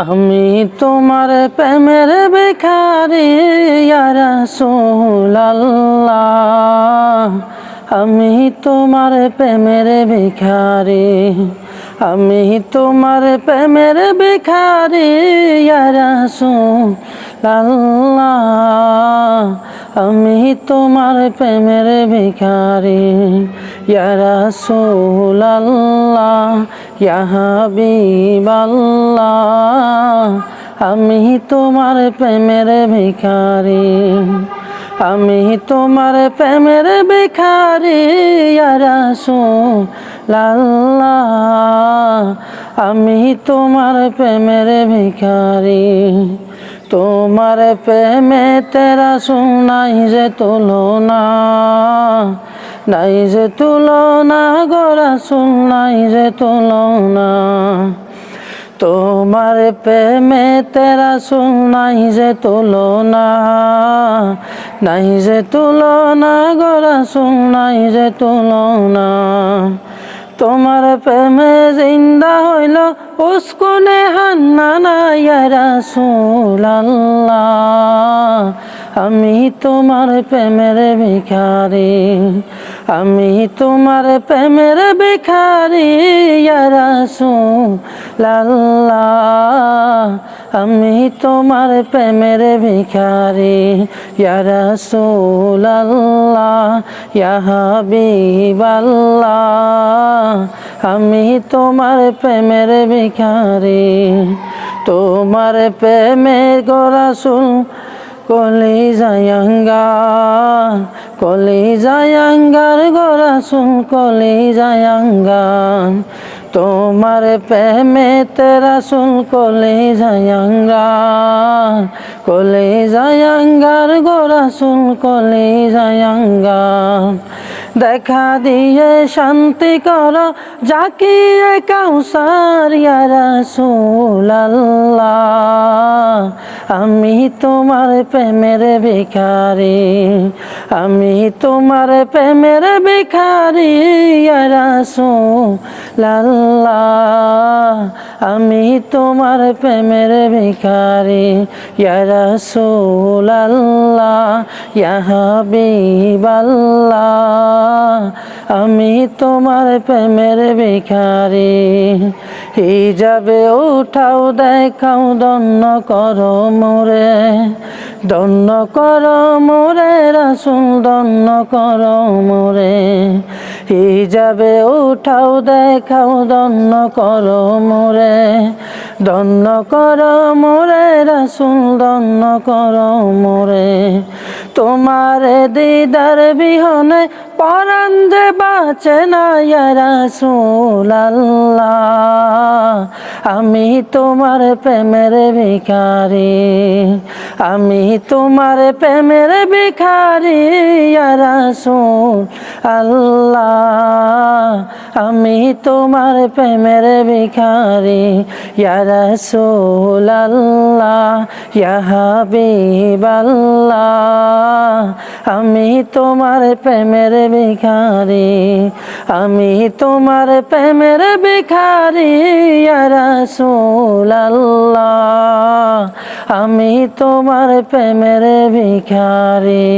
আমি তোমার প্রেমের ভিখারি ইয়া রাসূলুল্লাহ। আমি তোমার প্রেমের ভিখারি, আমি তোমার প্রেমের ভিখারি ইয়া রাসূলুল্লাহ। আমি তোমার প্রেমের ভিখারি ইয়া রাসূলুল্লাহ, ইয়া হাবিবাল্লাহ। আমি তোমার প্রেমের ভিখারি, আমি তোমার প্রেমের ভিখারি ইয়া রাসূলুল্লাহ। আমি তোমার প্রেমের ভিখারি। তোমার প্রেমে তেরা নাই যে তুলনা, নাই যে তুলনা গো রাসূল, নাই যে তুলনা। তোমার প্রেমে তেরা নাই যে তুলনা, নাই যে তুলনা গো রাসূল, নাই যে তুলনা। তোমার প্রেমে জিন্দা হইল উস্কুনে হান্নানা ইয়া রাসূলুল্লাহ। আমি তোমার প্রেমের ভিখারি, আমি তোমার প্রেমের ভিখারি ইয়া রাসূলুল্লাহ। আমি তোমার প্রেমের ভিখারি ইয়া রাসূলুল্লাহ, ইয়া হাবিবাল্লাহ। আমি তোমার প্রেমের ভিখারি। তোমার প্রেমের গো রাসূল কলিজায় আঙ্গার, কলিজায় আঙ্গার গো রাসূল, কলিজায় আঙ্গার। তোমার প্রেমেতে রাসূল কলিজায় আঙ্গার, কলিজায় আঙ্গার গো রাসূল, কলিজায় আঙ্গার। দেখা দিয়ে শান্তি কর জাকিয়ে কাউসার ইয়া রাসূলুল্লাহ। আমি তোমার প্রেমের ভিখারি, আমি তোমার প্রেমের ভিখারি ইয়া রাসূলুল্লাহ। আমি তোমার প্রেমের ভিখারি ইয়া রাসূলুল্লাহ, ইয়া হাবিবাল্লাহ। আমি তোমার প্রেমের ভিখারি। হিজাবে উঠাও দেখাও ধন্য করো মোরে, ধন্য করো মোরে রাসূল, ধন্য করো মোরে। হিজাবে উঠাও দেখাও ধন্য করো মোরে, ধন্য করো মোরে রাসূল, ধন্য করো মোরে। তোমার দিদার বিহনে পরাণ যে বাঁচে না ইয়া রাসূলুল্লাহ। আমি তোমার প্রেমের ভিখারি, আমি তোমার প্রেমের ভিখারি ইয়া রাসূলুল্লাহ। আমি তোমার প্রেমের ভিখারি ইয়া রাসূলুল্লাহ, ইয়া হাবিবাল্লাহ। আমি তোমার প্রেমের ভিখারি, আমি তোমার প্রেমের ভিখারি ইয়া রাসূলুল্লাহ। আমি তোমার প্রেমের ভিখারি।